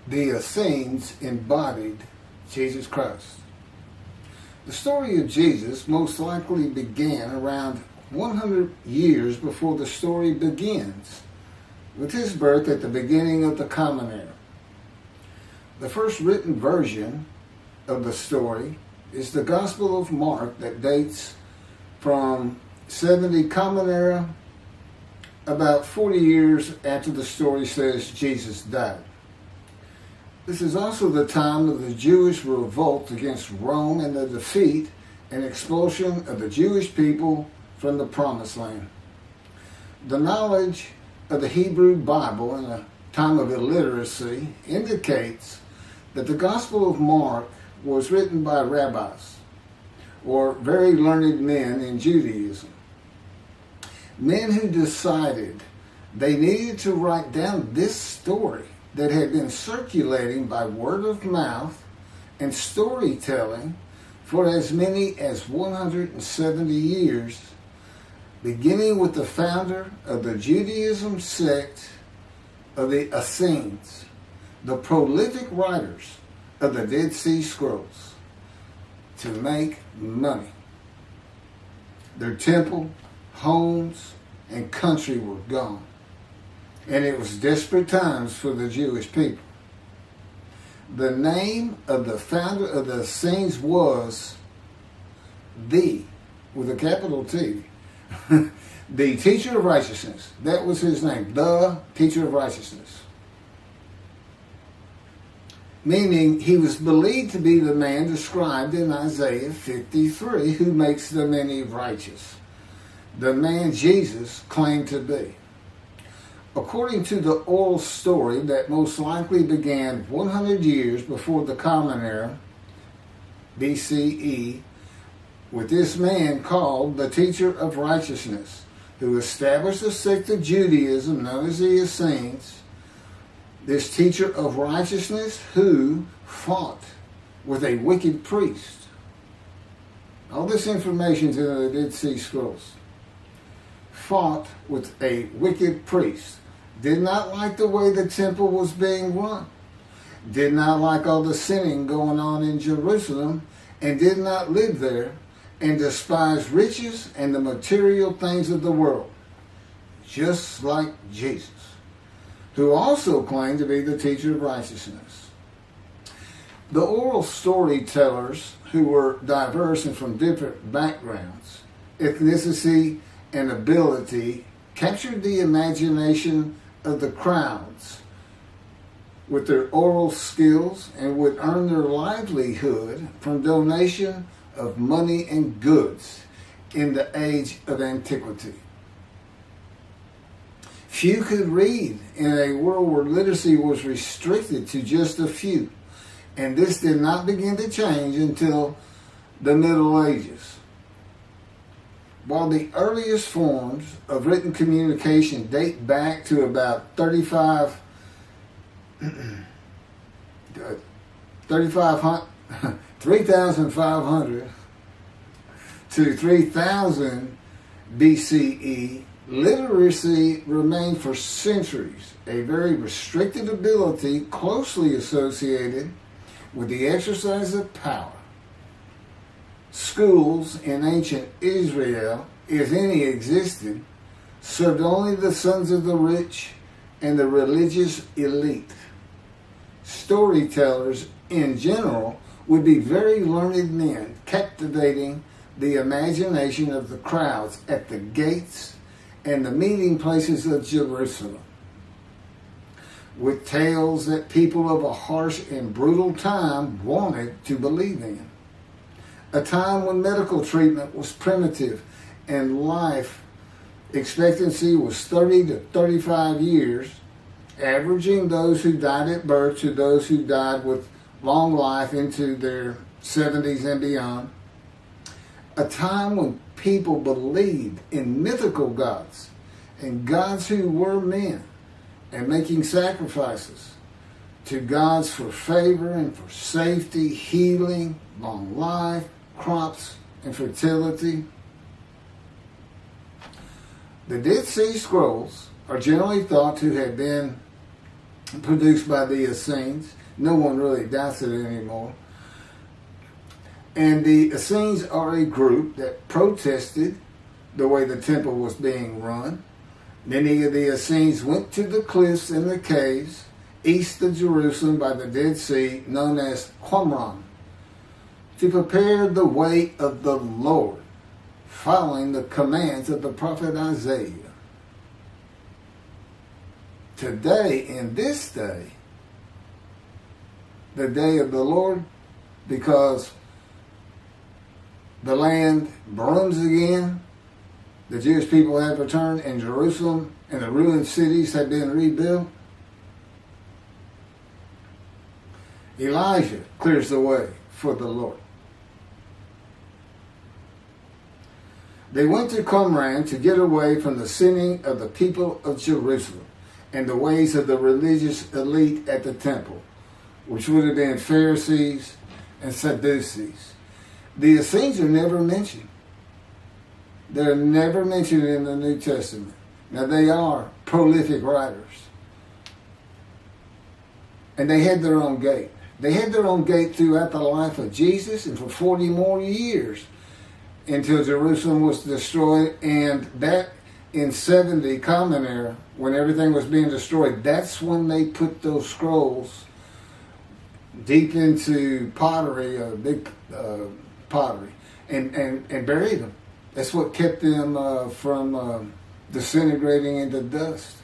the Essenes embodied Jesus Christ. The story of Jesus most likely began around 100 years before the story begins, with his birth at the beginning of the Common Era. The first written version of the story is the Gospel of Mark that dates from 70 Common Era, about 40 years after the story says Jesus died. This is also the time of the Jewish revolt against Rome and the defeat and expulsion of the Jewish people from the Promised Land. The knowledge of the Hebrew Bible in a time of illiteracy indicates that the Gospel of Mark was written by rabbis, or very learned men in Judaism. Men who decided they needed to write down this story that had been circulating by word of mouth and storytelling for as many as 170 years, beginning with the founder of the Judaism sect of the Essenes, the prolific writers of the Dead Sea Scrolls, to make money. Their temple, homes, and country were gone, and it was desperate times for the Jewish people. The name of the founder of the Essenes was with a capital T, the teacher of righteousness. That was his name, the teacher of righteousness. Meaning he was believed to be the man described in Isaiah 53 who makes the many righteous. The man Jesus claimed to be. According to the oral story that most likely began 100 years before the Common Era, BCE, with this man called the teacher of righteousness, who established a sect of Judaism known as the Essenes, this teacher of righteousness who fought with a wicked priest. All this information is in the Dead Sea Scrolls. Fought with a wicked priest. Did not like the way the temple was being run. Did not like all the sinning going on in Jerusalem, and did not live there, and despised riches and the material things of the world, just like Jesus, who also claimed to be the teacher of righteousness. The oral storytellers, who were diverse and from different backgrounds, ethnicity, and ability, captured the imagination of the crowds with their oral skills and would earn their livelihood from donation of money and goods in the age of antiquity. Few could read in a world where literacy was restricted to just a few, and this did not begin to change until the Middle Ages. While the earliest forms of written communication date back to about 3,500 to 3000 BCE, literacy remained for centuries a very restricted ability closely associated with the exercise of power. Schools in ancient Israel, if any existed, served only the sons of the rich and the religious elite. Storytellers in general would be very learned men, captivating the imagination of the crowds at the gates and the meeting places of Jerusalem, with tales that people of a harsh and brutal time wanted to believe in. A time when medical treatment was primitive and life expectancy was 30 to 35 years, averaging those who died at birth to those who died with long life into their 70s and beyond. A time when people believed in mythical gods and gods who were men, and making sacrifices to gods for favor and for safety, healing, long life, crops, and fertility. The Dead Sea Scrolls are generally thought to have been produced by the Essenes. No one really doubts it anymore. And the Essenes are a group that protested the way the temple was being run. Many of the Essenes went to the cliffs and the caves east of Jerusalem by the Dead Sea, known as Qumran, to prepare the way of the Lord, following the commands of the prophet Isaiah. Today, in this day, the day of the Lord, because the land blooms again, the Jewish people have returned, and Jerusalem and the ruined cities have been rebuilt, Elijah clears the way for the Lord. They went to Qumran to get away from the sinning of the people of Jerusalem and the ways of the religious elite at the temple, which would have been Pharisees and Sadducees. The Essenes are never mentioned. They're never mentioned in the New Testament. Now, they are prolific writers. And they had their own gate. They had their own gate throughout the life of Jesus and for 40 more years until Jerusalem was destroyed. And that in 70 Common Era, when everything was being destroyed, that's when they put those scrolls deep into pottery, big pottery, and buried them. That's what kept them from disintegrating into dust.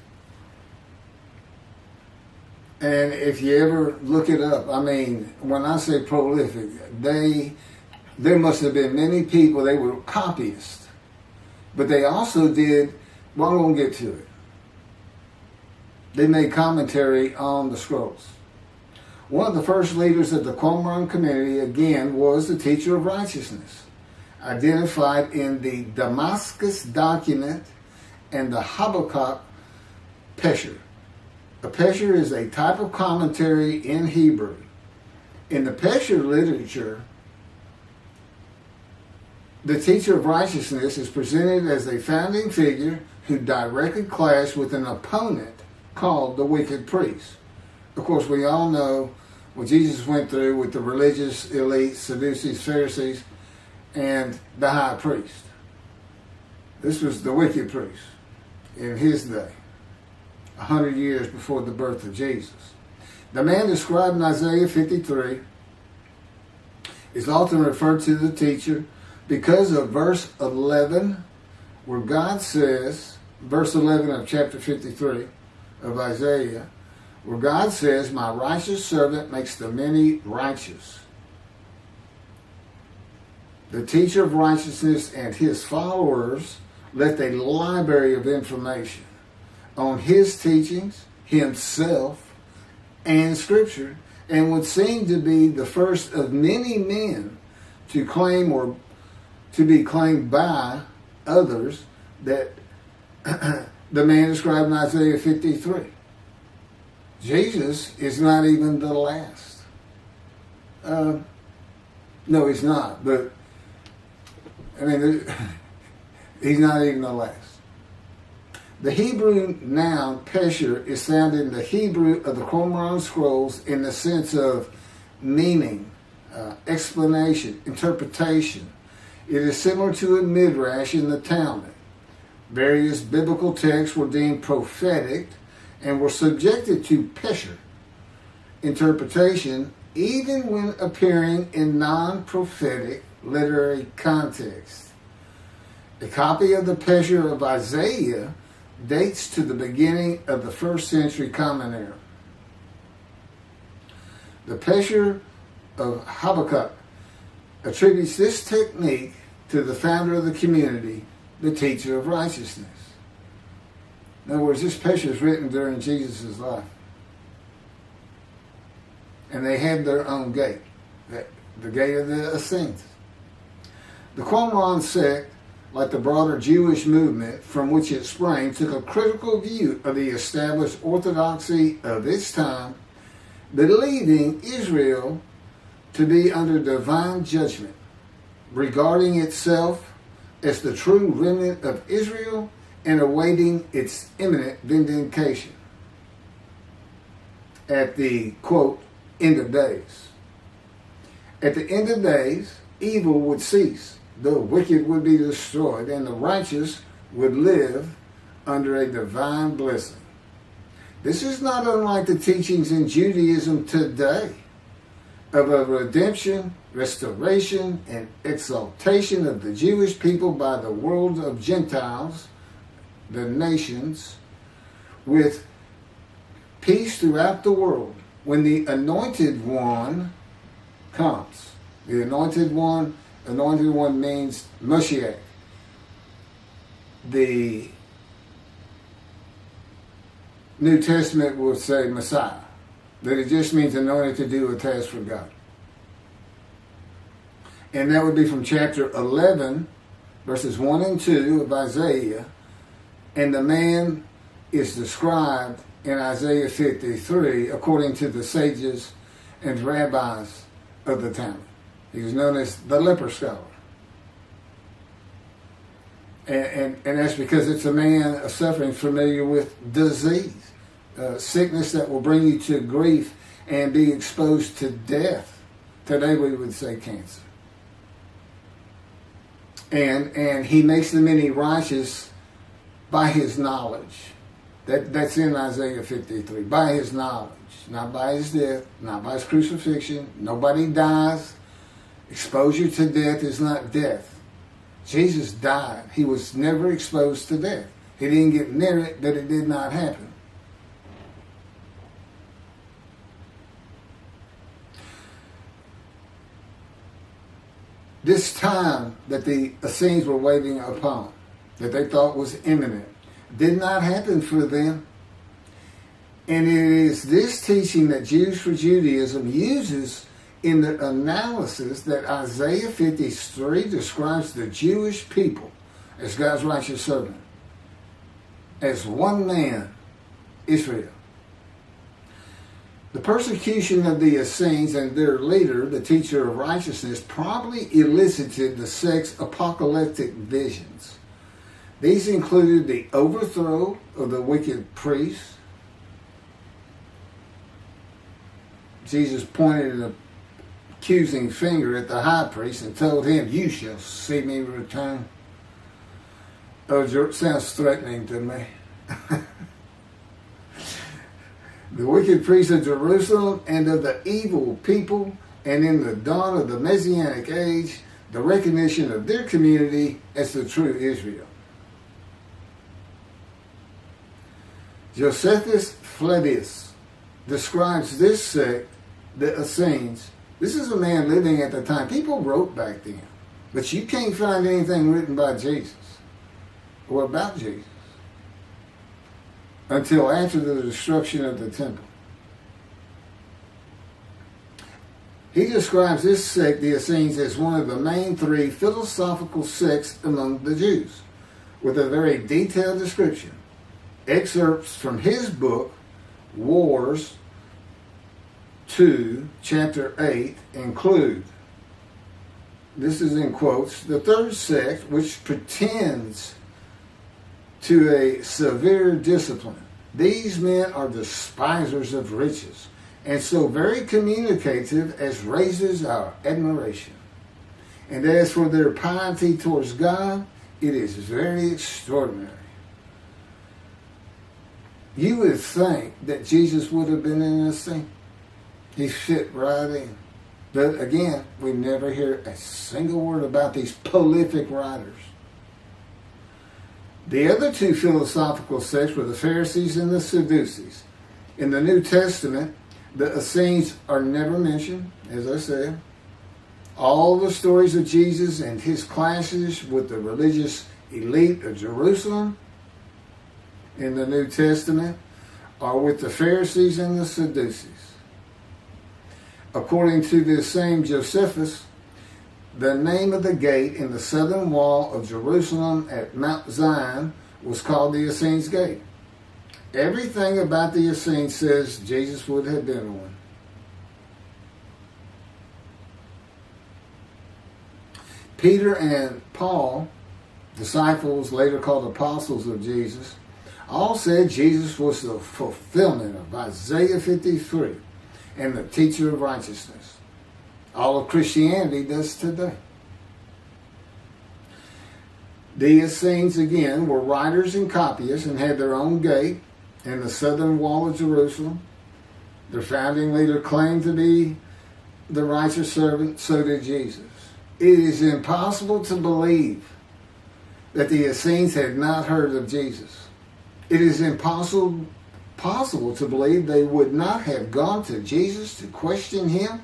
And if you ever look it up, I mean, when I say prolific, there must have been many people, they were copyists. But they also did, well, I'm going to get to it. They made commentary on the scrolls. One of the first leaders of the Qumran community, again, was the teacher of righteousness, identified in the Damascus document and the Habakkuk Pesher. A Pesher is a type of commentary in Hebrew. In the Pesher literature, the teacher of righteousness is presented as a founding figure who directly clashed with an opponent called the wicked priest. Of course, we all know what Jesus went through with the religious elite, Sadducees, Pharisees, and the high priest. This was the wicked priest in his day, 100 years before the birth of Jesus. The man described in Isaiah 53 is often referred to the teacher because of verse 11, where God says, verse 11 of chapter 53 of Isaiah, where God says, "My righteous servant makes the many righteous." The teacher of righteousness and his followers left a library of information on his teachings, himself, and Scripture, and would seem to be the first of many men to claim or to be claimed by others that the man described in Isaiah 53. Jesus is not even the last. No, he's not, but I mean, he's not even the last. The Hebrew noun pesher is found in the Hebrew of the Qumran scrolls in the sense of meaning, explanation, interpretation. It is similar to a midrash in the Talmud. Various biblical texts were deemed prophetic and were subjected to pesher interpretation even when appearing in non-prophetic literary context. A copy of the pesher of Isaiah dates to the beginning of the 1st century Common Era. The pesher of Habakkuk attributes this technique to the founder of the community, the teacher of righteousness. In other words, this pesher is written during Jesus' life. And they had their own gate, the gate of the Essenes. The Qumran sect, like the broader Jewish movement from which it sprang, took a critical view of the established orthodoxy of its time, believing Israel to be under divine judgment, regarding itself as the true remnant of Israel and awaiting its imminent vindication. at the, quote, end of days. At the end of days, evil would cease, the wicked would be destroyed, and the righteous would live under a divine blessing. This is not unlike the teachings in Judaism today of a redemption, restoration, and exaltation of the Jewish people by the world of Gentiles, the nations, with peace throughout the world. When the Anointed One comes, the Anointed One means Mashiach. The New Testament will say Messiah, that it just means anointed to do a task for God. And that would be from chapter 11, verses 1 and 2 of Isaiah. And the man is described in Isaiah 53 according to the sages and rabbis of the time. He was known as the leper scholar. And that's because it's a man of suffering familiar with disease, sickness that will bring you to grief and be exposed to death. Today we would say cancer. And he makes the many righteous by his knowledge. That's in Isaiah 53. By his knowledge, not by his death, not by his crucifixion. Nobody dies. Exposure to death is not death. Jesus died. He was never exposed to death. He didn't get near it, but it did not happen. This time that the Essenes were waiting upon, that they thought was imminent, did not happen for them. And it is this teaching that Jews for Judaism uses in the analysis that Isaiah 53 describes the Jewish people as God's righteous servant, as one man, Israel. The persecution of the Essenes and their leader, the teacher of righteousness, probably elicited the sect's apocalyptic visions. These included the overthrow of the wicked priests. Jesus pointed an accusing finger at the high priest and told him, "You shall see me return." Oh, it sounds threatening to me. The wicked priests of Jerusalem and of the evil people, and in the dawn of the Messianic age, the recognition of their community as the true Israel. Josephus Flavius describes this sect, the Essenes. This is a man living at the time. People wrote back then, but you can't find anything written by Jesus or about Jesus until after the destruction of the temple. He describes this sect, the Essenes, as one of the main three philosophical sects among the Jews, with a very detailed description. Excerpts from his book, Wars 2, chapter 8, include, this is in quotes, the third sect, which pretends to a severe discipline. These men are despisers of riches, and so very communicative as raises our admiration. And as for their piety towards God, it is very extraordinary. You would think that Jesus would have been in this thing. He fit right in. But again, we never hear a single word about these prolific writers. The other two philosophical sects were the Pharisees and the Sadducees. In the New Testament, the Essenes are never mentioned, as I said. All the stories of Jesus and his clashes with the religious elite of Jerusalem in the New Testament are with the Pharisees and the Sadducees. According to this same Josephus, the name of the gate in the southern wall of Jerusalem at Mount Zion was called the Essenes Gate. Everything about the Essenes says Jesus would have been one. Peter and Paul, disciples later called apostles of Jesus, all said Jesus was the fulfillment of Isaiah 53 and the teacher of righteousness. All of Christianity does today. The Essenes, again, were writers and copyists and had their own gate in the southern wall of Jerusalem. Their founding leader claimed to be the righteous servant, so did Jesus. It is impossible to believe that the Essenes had not heard of Jesus. It is impossible to believe they would not have gone to Jesus to question him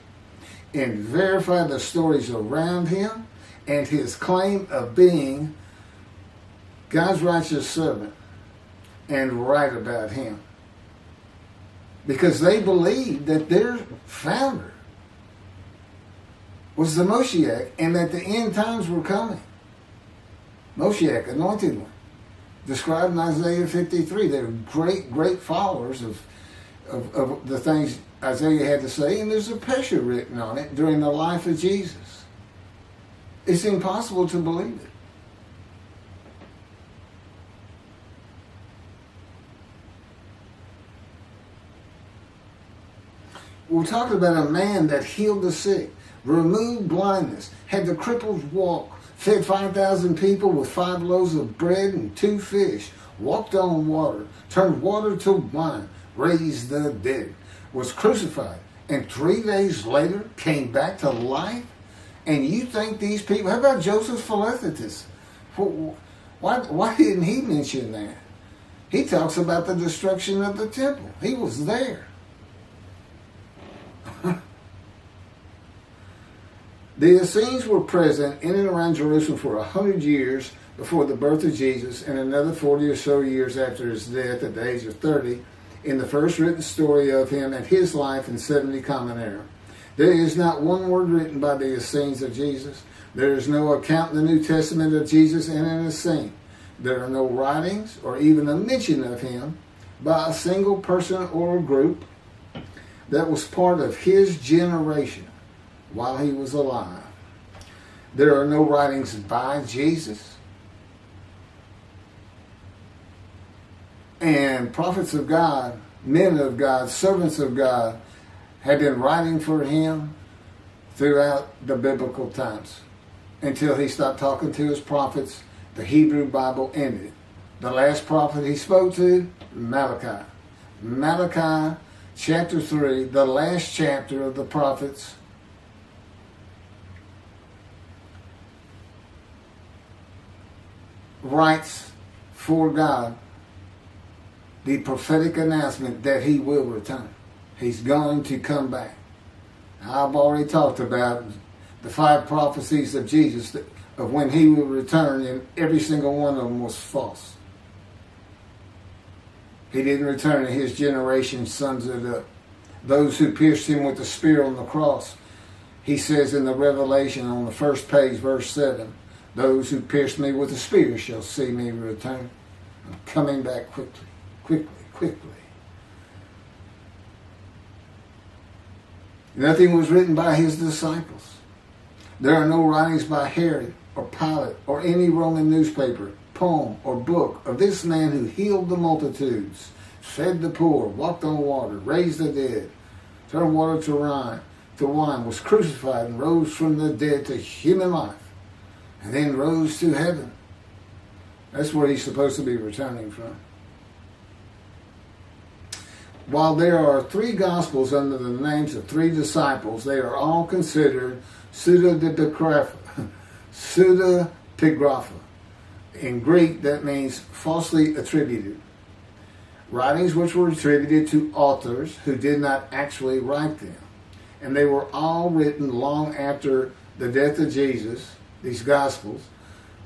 and verify the stories around him and his claim of being God's righteous servant and right about him. Because they believed that their founder was the Moshiach and that the end times were coming. Moshiach, anointed one, described in Isaiah 53. They're great followers of the things Isaiah had to say, and there's a pesher written on it during the life of Jesus. It's impossible to believe it. We're talking about a man that healed the sick, removed blindness, had the cripples walk, fed 5,000 people with 5 loaves of bread and 2 fish, walked on water, turned water to wine, raised the dead, was crucified, and 3 days later came back to life? And you think these people, how about Joseph Philaetus? Why didn't he mention that? He talks about the destruction of the temple. He was there. The Essenes were present in and around Jerusalem for 100 years before the birth of Jesus and another 40 or so years after his death at the age of 30 in the first written story of him and his life in 70 Common Era. There is not one word written by the Essenes of Jesus. There is no account in the New Testament of Jesus and an Essene. There are no writings or even a mention of him by a single person or a group that was part of his generation while he was alive. There are no writings by Jesus. And prophets of God, men of God, servants of God have been writing for him throughout the biblical times until he stopped talking to his prophets. The Hebrew Bible ended. The last prophet he spoke to, Malachi. Malachi chapter 3, the last chapter of the prophets, writes for God the prophetic announcement that he will return. He's going to come back. I've already talked about the 5 prophecies of Jesus of when he will return, and every single one of them was false. He didn't return, and his generation sums it up. Those who pierced him with the spear on the cross, he says in the Revelation on the first page, verse 7, those who pierced me with the spear shall see me return. I'm coming back quickly. Nothing was written by his disciples. There are no writings by Herod or Pilate or any Roman newspaper, poem, or book of this man who healed the multitudes, fed the poor, walked on water, raised the dead, turned water to wine, was crucified and rose from the dead to human life, and then rose to heaven. That's where he's supposed to be returning from. While there are 3 Gospels under the names of 3 disciples, they are all considered pseudepigrapha. In Greek, that means falsely attributed. Writings which were attributed to authors who did not actually write them. And they were all written long after the death of Jesus, these Gospels,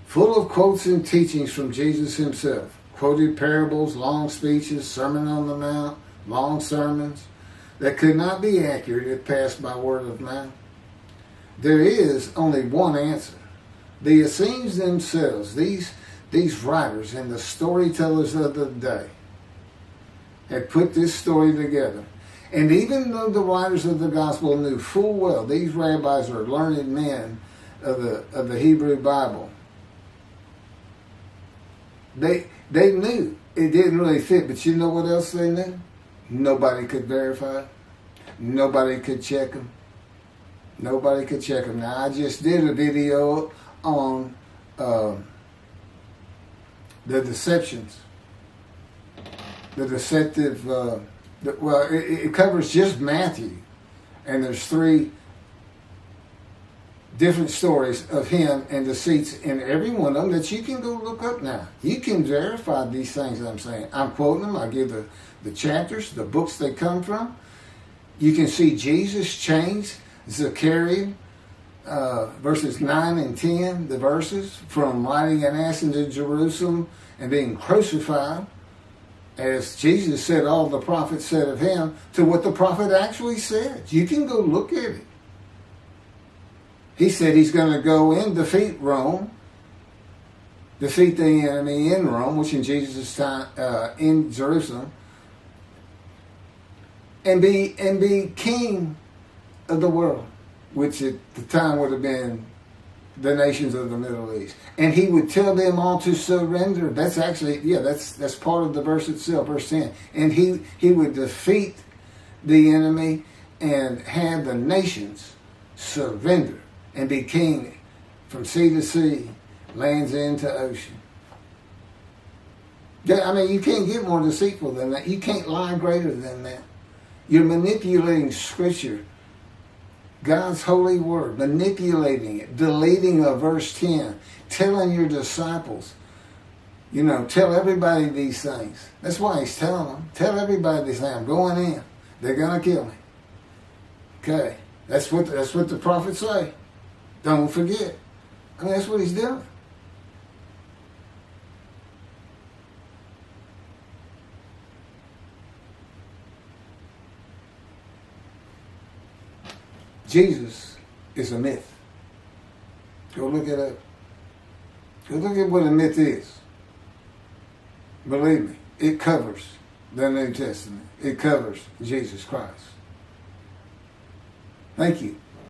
full of quotes and teachings from Jesus himself. Quoted parables, long speeches, Sermon on the Mount, long sermons that could not be accurate if passed by word of mouth. There is only one answer. The Essenes themselves, these writers and the storytellers of the day, had put this story together. And even though the writers of the gospel knew full well these rabbis are learned men of the Hebrew Bible, they knew it didn't really fit. But you know what else they knew? Nobody could verify. Nobody could check them. Nobody could check them. Now, I just did a video on the deceptions. The deceptive, it covers just Matthew. And there's 3 different stories of him and deceits in every one of them that you can go look up now. You can verify these things that I'm saying. I'm quoting them. I give the chapters, the books they come from. You can see Jesus changed Zechariah, verses 9 and 10, the verses, from riding an ass into Jerusalem and being crucified, as Jesus said all the prophets said of him, to what the prophet actually said. You can go look at it. He said he's going to go and defeat Rome, defeat the enemy in Rome, which in Jesus' time, in Jerusalem, and be king of the world, which at the time would have been the nations of the Middle East. And he would tell them all to surrender. That's actually, that's part of the verse itself, verse 10. And he would defeat the enemy and have the nations surrender and be king from sea to sea, lands into ocean. I mean, you can't get more deceitful than that. You can't lie greater than that. You're manipulating Scripture, God's holy word, manipulating it, deleting a verse 10, telling your disciples, tell everybody these things. That's why he's telling them. Tell everybody these things. I'm going in. They're going to kill me. Okay. That's what the prophets say. Don't forget. I mean, that's what he's doing. Jesus is a myth. Go look it up. Go look at what a myth is. Believe me, it covers the New Testament. It covers Jesus Christ. Thank you.